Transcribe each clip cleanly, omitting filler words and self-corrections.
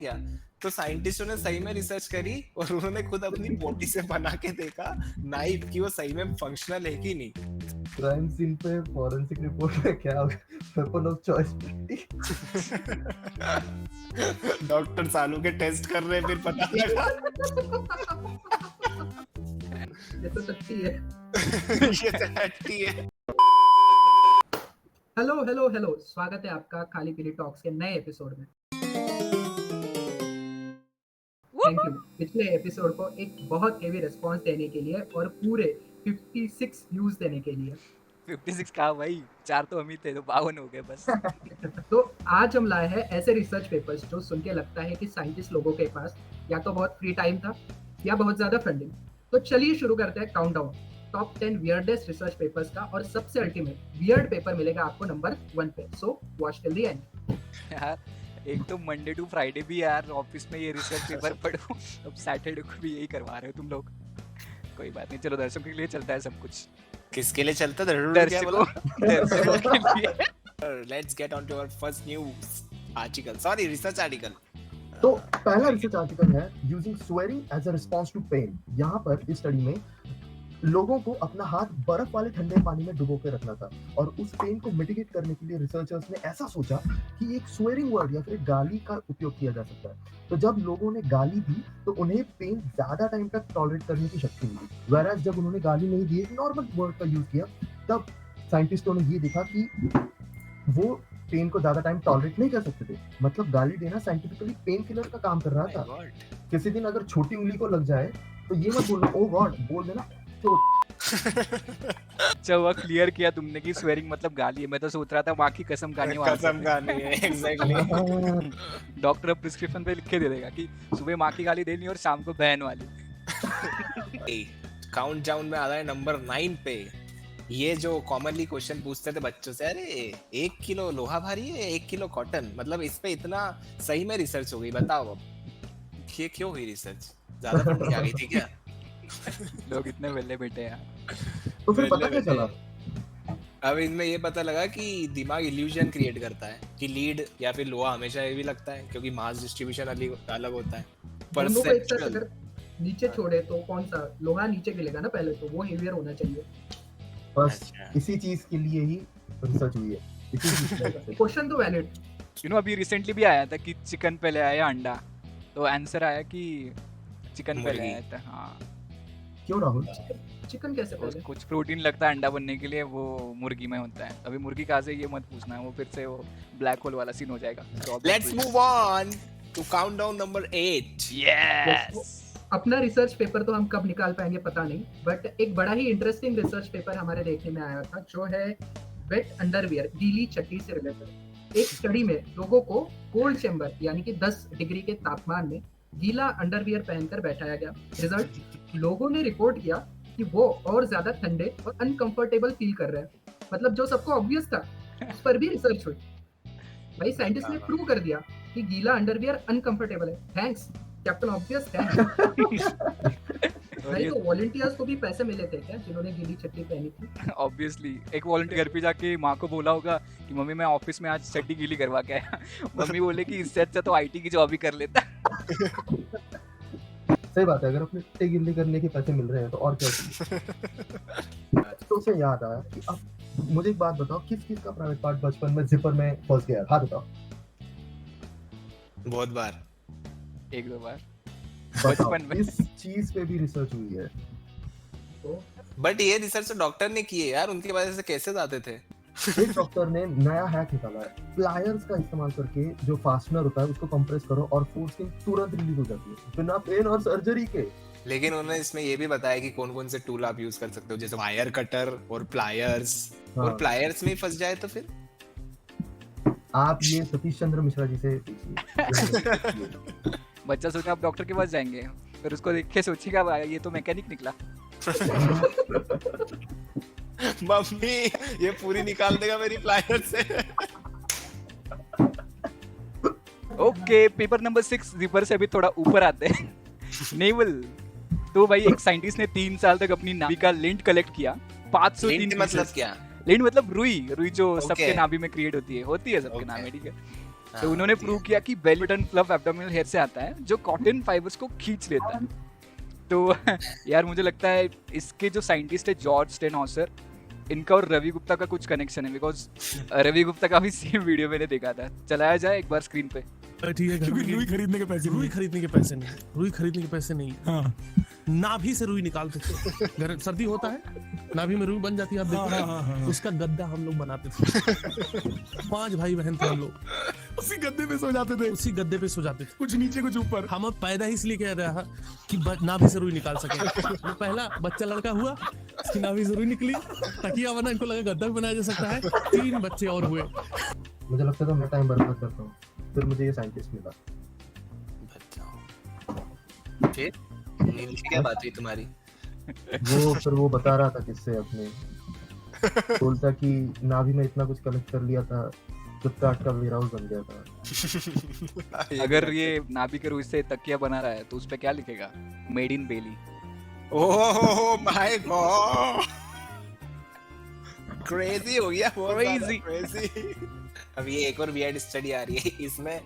किया। तो साइंटिस्टों ने सही में रिसर्च करी और उन्होंने खुद अपनी बॉडी से बना के देखा नाइफ की वो सही में फंक्शनल है कि नहीं। क्राइम सीन पे फॉरेंसिक रिपोर्ट में क्या वेपन ऑफ चॉइस डॉक्टर सालू के टेस्ट कर रहे हैं, फिर पता लगा ये तो सच्ची है। ये तो हट्टी है। हेलो हेलो हेलो, स्वागत है आपका खाली पीली टॉक्स के नए एपिसोड में। थैंक यू पिछले एपिसोड को एक बहुत हेवी रिस्पांस देने के लिए और पूरे 56 व्यूज देने के लिए। 56 कहा भाई, 4 तो हम ही थे तो 52 हो गए बस। तो आज हम लाए हैं ऐसे रिसर्च पेपर्स जो सुन के लगता है कि साइंटिस्ट लोगों के पास या तो बहुत फ्री टाइम था या बहुत ज्यादा फंडिंग। तो चलिए शुरू करते हैं countdown top 10 weirdest research papers का, और सबसे अल्टीमेट वियर्ड पेपर मिलेगा आपको नंबर 1 पे। So watch till the end. यार एक तो मंडे टू फ्राइडे भी यार ऑफिस में ये रिसर्च पेपर पढ़ो, अब सैटरडे को भी यही करवा रहे हो तुम लोग। कोई बात नहीं, चलो दर्शकों के लिए चलता है सब कुछ। किसके लिए चलता है? दर्शकों के लिए। Let's get on to our first news article, sorry research article. तो पहला रिसर्च आर्टिकल है using swearing as a response to pain. यहाँ पर इस स्टडी में लोगों को अपना हाथ बर्फ वाले ठंडे पानी में डुबो के रखना था, और उस पेन को मिटिगेट करने के लिए रिसर्चर्स ने ऐसा सोचा कि एक स्वेरिंग वर्ड या फिर गाली का उपयोग किया जा सकता है। तो जब लोगों ने गाली दी तो उन्हें पेन ज्यादा टाइम तक टॉलरेट करने की शक्ति मिली, वेराज जब उन्होंने गाली नहीं दी, नॉर्मल वर्ड का यूज किया, तब साइंटिस्टों ने ये देखा कि वो पेन को ज्यादा टाइम टॉलरेट नहीं कर सकते थे। मतलब गाली देना साइंटिफिकली पेन किलर का काम कर रहा था। किसी दिन अगर छोटी उंगली को लग जाए तो ये मत बोलना ओ गॉड, बोल देना तो। अच्छा हुआ क्लियर किया तुमने कि स्वेरिंग मतलब गाली है। मैं तो सोच रहा था माँ की कसम खानी है। कसम खानी है, एग्जैक्टली। डॉक्टर अब प्रिस्क्रिप्शन पे लिख के दे देगा कि सुबह माँ की गाली देनी और शाम को बहन वाली। काउंट डाउन में आ रहा है नंबर 9 पे। ये जो कॉमनली क्वेश्चन पूछते थे बच्चों से, अरे 1 किलो लोहा भारी है 1 किलो कॉटन, मतलब इस पे इतना सही में रिसर्च हो गई। बताओ अब ये क्यों हुई रिसर्च? ज्यादा फंडिंग आ गई थी क्या? लोग इतने वेले बैठे हैं। तो फिर पता क्या चला? अब इनमें ये पता लगा कि दिमाग इल्यूजन क्रिएट करता है कि लीड या फिर लोहा हमेशा हेवी लगता है, क्योंकि मास डिस्ट्रीब्यूशन अलग होता है। दोनों को एक साथ अगर नीचे छोड़े तो कौन सा लोहा नीचे गिरेगा ना, पहले तो वो हेवियर होना चाहिए। बस इसी चीज के लिए ही रिसर्च हुई है, इसी चीज के क्वेश्चन तो वैलिड। यू नो अभी रिसेंटली भी आया था कि चिकन पहले आया अंडा, तो आंसर आया कि चिकन पहले आया था। हाँ क्यों राहुल? चिकन कैसे पहले? कुछ प्रोटीन लगता है अंडा बनने के लिए, वो मुर्गी में होता है। अभी मुर्गी कहाँ से, ये मत पूछना है, वो फिर से वो ब्लैक होल वाला सीन हो जाएगा। Let's move on to countdown number 8। Yes. अपना रिसर्च पेपर तो हम कब निकाल पाएंगे पता नहीं, बट एक बड़ा ही इंटरेस्टिंग रिसर्च पेपर हमारे देखने में आया था, जो है वेट अंडरवियर, गीली चड्डी से रिलेटेड। एक स्टडी में लोगों को कोल्ड चेंबर यानी कि 10 डिग्री के तापमान में गीला अंडरवियर पहनकर बैठाया गया। रिजल्ट, लोगों ने रिपोर्ट किया कि वो और ज्यादा ठंडे और अनकंफर्टेबल फील कर रहे हैं। मतलब जो सबको ऑब्वियस था उस पर भी रिसर्च हुई। भाई साइंटिस्ट ने प्रूव कर दिया कि गीला अंडरवियर अनकंफर्टेबल है। Thanks captain obvious, thanks. नहीं तो वॉलंटियर्स को भी पैसे मिले थे क्या जिन्होंने गीली चड्डी पहनी थी? ऑब्वियसली एक वॉलंटियर घर पे जाके माँ को बोला होगा कि मम्मी मैं ऑफिस में आज चड्डी गीली करवा के आया। मम्मी बोले कि इससे अच्छा तो आईटी की जॉब ही कर लेता। सही बात है, अगर अपने टे गिल्ली करने के पैसे मिल रहे हैं तो और क्या चाहिए। तो उसे याद आया कि अब मुझे एक बात बताओ, किस किस का प्राइवेट पार्ट बचपन में जिपर में फंस गया? हाथ बताओ। बहुत बार, 1-2 बार बचपन में। इस चीज पे भी रिसर्च हुई है। तो बट ये रिसर्च तो डॉक्टर ने की है यार, उनके वजह से कैसे जाते थे। एक डॉक्टर ने नया हैक निकाला है, प्लायर्स का इस्तेमाल करके जो फास्टनर होता है उसको कंप्रेस करो और फोर्सिंग तुरंत रिलीज हो जाती है बिना पेन और सर्जरी के। लेकिन उन्होंने इसमें ये भी बताया कि कौन कौन से टूल आप यूज कर सकते हो, जैसे वायर कटर और प्लायर्स। और प्लायर्स में फंस जाए तो फिर आप ये सतीश चंद्र मिश्रा जी से पूछिए। बच्चा सोचा आप डॉक्टर के पास जाएंगे, फिर उसको देख के सोचेगा ये तो मैकेनिक निकला। मम्मी ये पूरी निकाल देगा मेरी प्लायर से। ओके, पेपर नंबर 6 जिपर से अभी थोड़ा ऊपर आते हैं। नेवल। तो भाई एक साइंटिस्ट ने 3 साल तक अपनी नाभि का लिंट कलेक्ट किया। 503 मतलब क्या? लिंट मतलब रुई जो सबके नाभि में क्रिएट होती है सबके नाभि में, ठीक है। तो उन्होंने प्रूव किया कि belly button fluff abdominal hair से आता है जो कॉटन फाइबर्स को खींच लेता है। तो यार मुझे लगता है इसके जो साइंटिस्ट है जॉर्ज स्टेनहॉसर, इनका और रवि गुप्ता का कुछ कनेक्शन है, बिकॉज रवि गुप्ता का भी सेम वीडियो मैंने देखा था। चलाया जाए एक बार स्क्रीन पे। ठीक है, क्योंकि रुई खरीदने के पैसे रुई खरीदने के पैसे नहीं, रुई खरीदने के पैसे नहीं। हाँ नाभि से रुई निकालते थे, घर सर्दी होता है नाभि में रुई बन जाती है, आप देखो ना, उसका गद्दा हम लोग बनाते थे। 5 भाई बहन थे हम लोग, उसी गद्दे पे सो जाते थे, उसी गद्दे पे सो जाते थे, कुछ नीचे कुछ ऊपर। हम अब पैदा ही इसलिए किया रहा कि नाभि से रुई निकाल सके। तो पहला बच्चा लड़का हुआ, उसकी नाभि से रुई निकली, तकिया बना, इनको लगा गद्दा भी बनाया जा सकता है, 3 बच्चे और हुए। मुझे लगता था मैं टाइम बर्बाद करता हूँ, फिर मुझे ये साइंटिस्ट मिला। फिर नील की क्या बात हुई तुम्हारी? फिर वो बता रहा था किससे अपने, बोलता कि नाभि में इतना कुछ कलेक्ट कर लिया था, फ्लिपकार्ट का वेयर हाउस बन गया था। अगर ये नाभि के रुई से तकिया बना रहा है तो उस पे क्या लिखेगा? Made in belly. Oh my god, crazy हो गया, Crazy. क्रेजी। अब ये एक और वियर्ड स्टडी आ रही है, इसमें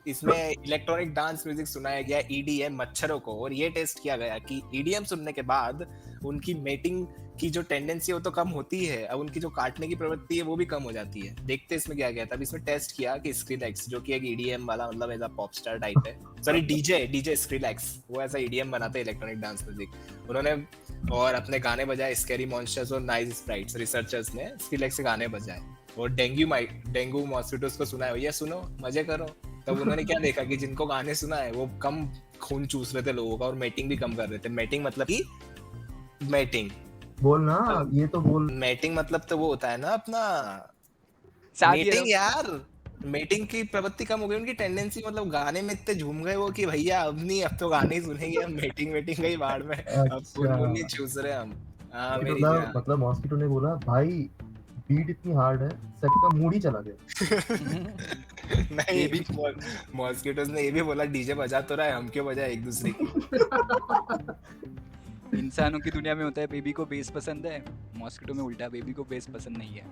इलेक्ट्रॉनिक डांस म्यूजिक सुनाया गया ईडीएम मच्छरों को, और ये टेस्ट किया गया कि ईडीएम सुनने के बाद उनकी मेटिंग की जो टेंडेंसी है वो तो कम होती है, अब उनकी जो काटने की प्रवृत्ति है वो भी कम हो जाती है। देखते इसमें क्या गया था। अब इसमें टेस्ट किया कि स्क्रिलेक्स जो कि एक ईडीएम वाला मतलब ऐसा पॉप स्टार टाइप है, सॉरी डीजे स्क्रिलेक्स, वो ऐसा ईडीएम बनाते हैं इलेक्ट्रॉनिक डांस म्यूजिक। उन्होंने और अपने गाने बजाए स्कैरी मॉन्स्टर्स और नाइस स्प्राइट्स, रिसर्चर्स ने स्क्रिलेक्स के गाने बजाए और डेंगू मॉस्किटोस को सुना है, भैया सुनो मजे करो। तब उन्होंने क्या देखा कि जिनको गाने सुना है वो कम खून चूस रहे थे लोगों का और मेटिंग भी कम कर रहे थे। मेटिंग मतलब कि बोल ना, ये तो बोल। मेटिंग मतलब तो वो होता है ना अपना शादी मेटिंग यार, मेटिंग की प्रवृत्ति कम हो गई उनकी टेंडेंसी, मतलब गाने में इतने झूम गए वो कि भैया अब नहीं, अब तो गाने ही सुनेंगे हम, मेटिंग गई बाढ़ में, अब खून नहीं चूस रहे हम। हाँ मेरी जान। मतलब मॉस्किटो ने बोला भाई बीट इतनी हार्ड है, सेक्स का मूड ही चला गया। नहीं, ये भी मॉस्किटोस ने ये भी बोला डीजे बजा तो रहा है, हम क्यों बजाए एक दूसरे की। इंसानों की दुनिया में होता है बेबी को बेस पसंद है, मॉस्किटो में उल्टा, बेबी को बेस पसंद नहीं है।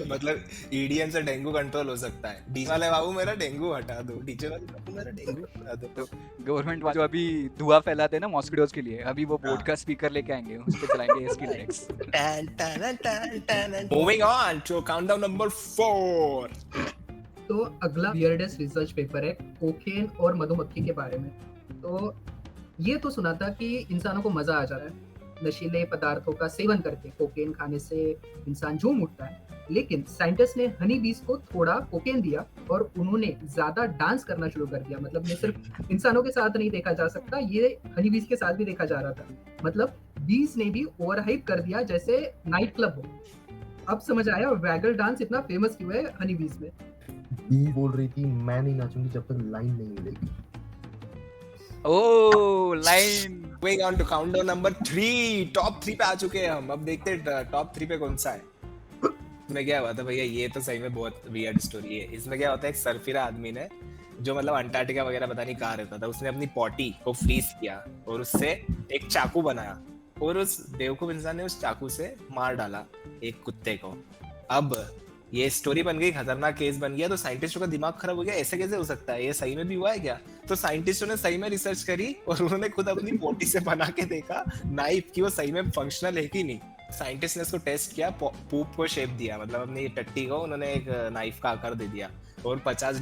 मतलब ईडीएम से डेंगू कंट्रोल हो सकता है। डीजे वाले बाबू मेरा डेंगू हटा दो, डीजे वाले बाबू मेरा डेंगू हटा दो। तो गवर्नमेंट वाले जो अभी धुआं फैलाते हैं ना मॉस्किटोज के लिए, अभी वो बोट का स्पीकर लेके आएंगे, उस पे चलाएंगे इसकी lyrics. Moving on to countdown number 4। तो अगला वियर्डेस्ट रिसर्च पेपर है कोकेन और मधुमक्खी के बारे में। तो ये तो सुना था कि इंसानों को मजा आ जा रहा है नशीले पदार्थों का सेवन करके, कोकेन खाने से इंसान झूम उठता है। लेकिन साइंटिस्ट ने हनी बीज को थोड़ा कोकेन दिया और उन्होंने ज्यादा डांस करना शुरू कर दिया। मतलब ये सिर्फ इंसानों के साथ नहीं देखा जा सकता, ये हनी बीज के साथ भी देखा जा रहा था। मतलब बीज ने भी ओवरहाइप कर दिया जैसे नाइट क्लब हो। अब समझ आया वैगल डांस इतना फेमस क्यों है हनी बीज में। बी बोल रही थी मैं नहीं नाचूंगी जब तक लाइन नहीं मिलेगी। Oh line. Going on to countdown number 3, top 3 पे आ चुके हैं हम। अब देखते हैं टॉप 3 पे कौन सा है। इसमें क्या हुआ था भैया, ये तो सही में बहुत वियर्ड स्टोरी है। इसमें क्या होता है, एक सरफिरा आदमी ने जो मतलब अंटार्कटिका वगैरह पता नहीं कहाँ रहता था, उसने अपनी पॉटी को फ्रीज किया और उससे एक चाकू बनाया और उस बेवकूफ इंसान ने उस चाकू से मार डाला एक कुत्ते को। अब ये स्टोरी बन गई, खतरनाक केस बन गया, तो साइंटिस्टों का दिमाग खराब हो गया, ऐसे कैसे हो सकता है, ये सही में भी हुआ है क्या? तो साइंटिस्टों ने सही में रिसर्च करी और उन्होंने खुद अपनी पोटी से बना के देखा नाइफ की वो सही में फंक्शनल है कि नहीं। साइंटिस्ट ने इसको टेस्ट किया, पूप को शेप दिया, मतलब अपनी टट्टी को उन्होंने एक नाइफ का आकार दे दिया और -50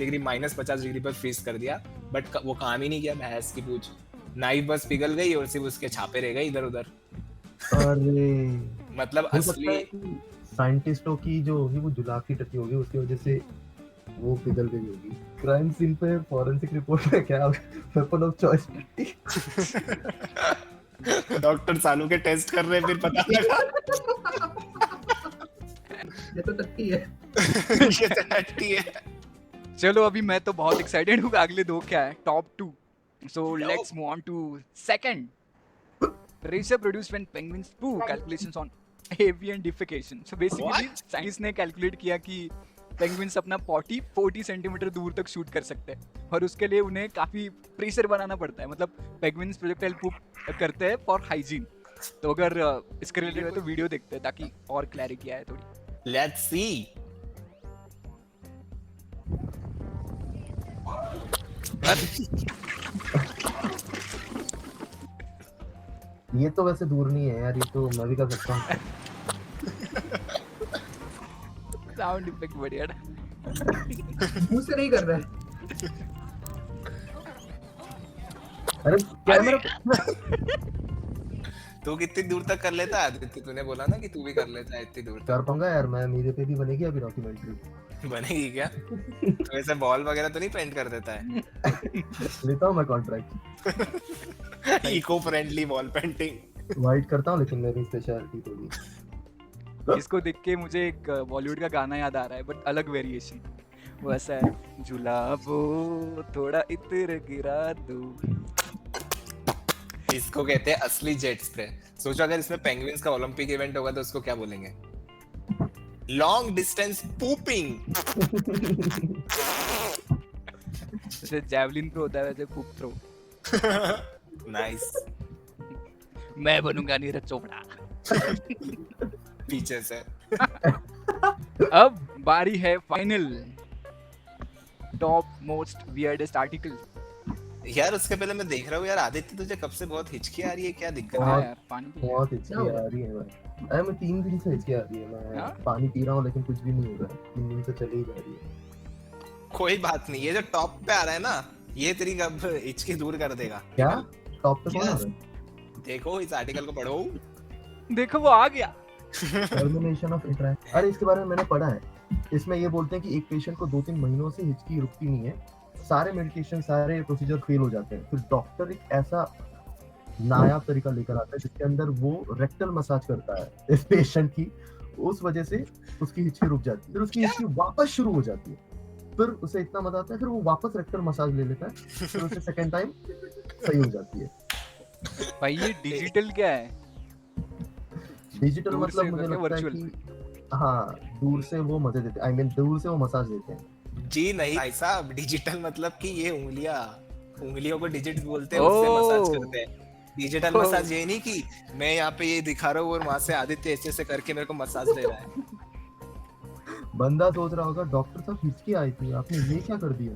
डिग्री पर फ्रीज कर दिया, बट वो काम ही नहीं किया। भैंस की पूछ, नाइफ बस पिघल गई और सिर्फ उसके छापे रह गए इधर उधर। अरे मतलब असली साइंटिस्टों की जो होगी वो जुलाब की टट्टी होगी, उसकी वजह से वो पिघल गई होगी। क्राइम सीन पे फॉरेंसिक रिपोर्ट में क्या वेपन ऑफ चॉइस टट्टी। डॉक्टर सालू के टेस्ट कर रहे हैं, फिर पता लगा ये तो टट्टी है। ये तो टट्टी है। चलो अभी मैं तो बहुत एक्साइटेड हूँ, अगले 2 क्या है, top 2। So let's move on to second. Research produced when penguins poo, calculations on avian defecation. So basically science ने कैलकुलेट किया कि पेंगुइन्स अपना पॉटी 40 सेंटीमीटर दूर तक शूट कर सकते हैं और उसके लिए उन्हें काफी प्रेशर बनाना पड़ता है। मतलब पेंगुइन्स प्रोजेक्टाइल पूप करते हैं फॉर हाइजीन। तो अगर इसके रिलेटेड है तो वीडियो देखते हैं ताकि और क्लैरिटी आए थोड़ी। Let's see. ये तो वैसे दूर नहीं है यार, ये तो मैं भी कर सकता हूँ। साउंड इफेक्ट बढ़िया ना। मुंह से नहीं कर रहा है। अरे कैमरा तू कितनी दूर तक कर लेता है आदित्य? तूने बोला ना कि तू भी कर लेता है इतनी दूर कर पाऊंगा यार मैं, मेरे पे भी बनेगी अभी डॉक्यूमेंट्री। तक। बनेगी क्या? तो ऐसे बॉल वगैरह तो नहीं पेंट कर देता है? लेता हूँ मैं contract, eco friendly wall painting. White करता हूँ, लेकिन मेरी स्पेशलिटी थोड़ी। इसको देख के मुझे एक बॉलीवुड का गाना याद आ रहा है, बट अलग वेरिएशन। वो ऐसा है, जुलाबो थोड़ा इत्र गिरा दो। इसको कहते हैं असली जेट स्प्रे। सोचो अगर इसमें पेंगुइन्स का ओलंपिक इवेंट होगा तो उसको क्या बोलेंगे? Long distance pooping. जैसे जैवलिन थ्रो होता है वैसे कूप थ्रो। नाइस। मैं बनूंगा नीरज चोपड़ा। पीछे से। अब बारी है final top most weirdest article. यार उसके पहले मैं देख रहा हूँ यार आदित्य, तुझे कब से बहुत हिचकी आ रही है, क्या दिक्कत है? हाँ यार, पानी पी। बहुत हिचकी आ रही है भाई। अरे मैं 3 दिन से हिचकी आ रही है, मैं हाँ? पानी पी रहा हूँ लेकिन कुछ भी नहीं हो रहा है, 3 दिन से चली ही जा रही है। कोई बात नहीं, ये जो टॉप पे आ रहा है ना, ये तेरी कब हिचकी दूर कर देगा। क्या टॉप पे कौन आ Yes. रहा है? देखो इस आर्टिकल को पढ़ो। देखो वो आ गया। Termination of interaction. अरे इसके बारे में मैंने पढ़ा है। इसमें ये बोलते हैं कि एक पेशेंट को 2-3 महीनों से हिचकी रुकती नहीं है, सारे मेडिकेशन सारे प्रोसीजर फेल हो जाते हैं, फिर डॉक्टर एक ऐसा नायाब तरीका लेकर आता है जिसके अंदर वो रेक्टल मसाज करता है इस पेशेंट की, उस वजह से उसकी हिचकी रुक जाती है, फिर उसकी हिचकी वापस शुरू हो जाती है, फिर उसे इतना मजा आता है, फिर वो वापस रेक्टल मसाज ले लेता है, फिर उसे सेकंड टाइम सही हो जाती है। भाई ये डिजिटल क्या है? डिजिटल दूर से मतलब मुझे करके लगता है virtual। कि हाँ, दूर से वो मजे देते हैं, आई मीन दूर से वो मसाज देते हैं। जी नहीं भाई साहब, डिजिटल मतलब कि ये उंगलियों को डिजिट्स बोलते हैं, उससे मसाज करते हैं। डिजिटल मसाज ये नहीं कि मैं यहाँ पे ये दिखा रहा हूँ और वहां से आदित्य ऐसे ऐसे करके मेरे को मसाज दे रहा है। बंदा सोच रहा होगा डॉक्टर साहब हिचकी आई थी, आपने ये क्या कर दिया?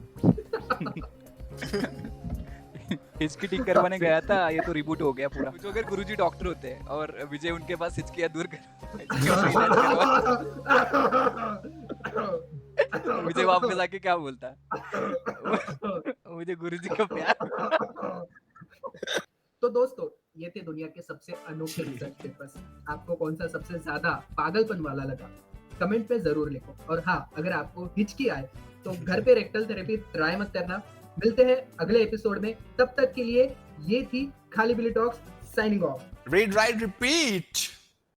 हिचकी ठीक करवाने गया था, ये तो रिबूट हो गया पूरा। जो अगर गुरुजी डॉक्टर होते हैं और विजय उनके पास हिचकियां दूर कर विजय वापस आके क्या बोलता मुझे गुरुजी का प्यार। तो दोस्तों, ये थे दुनिया के सबसे अनोखे रिसर्च पेपर्स। आपको कौन सा सबसे ज्यादा पागलपन वाला लगा, कमेंट में जरूर लिखो। और हाँ, अगर आपको हिचकी आए तो घर पे रेक्टल थेरेपी ट्राई मत करना। मिलते हैं अगले एपिसोड में, तब तक के लिए ये थी खाली Billy talks, signing off. Read write repeat.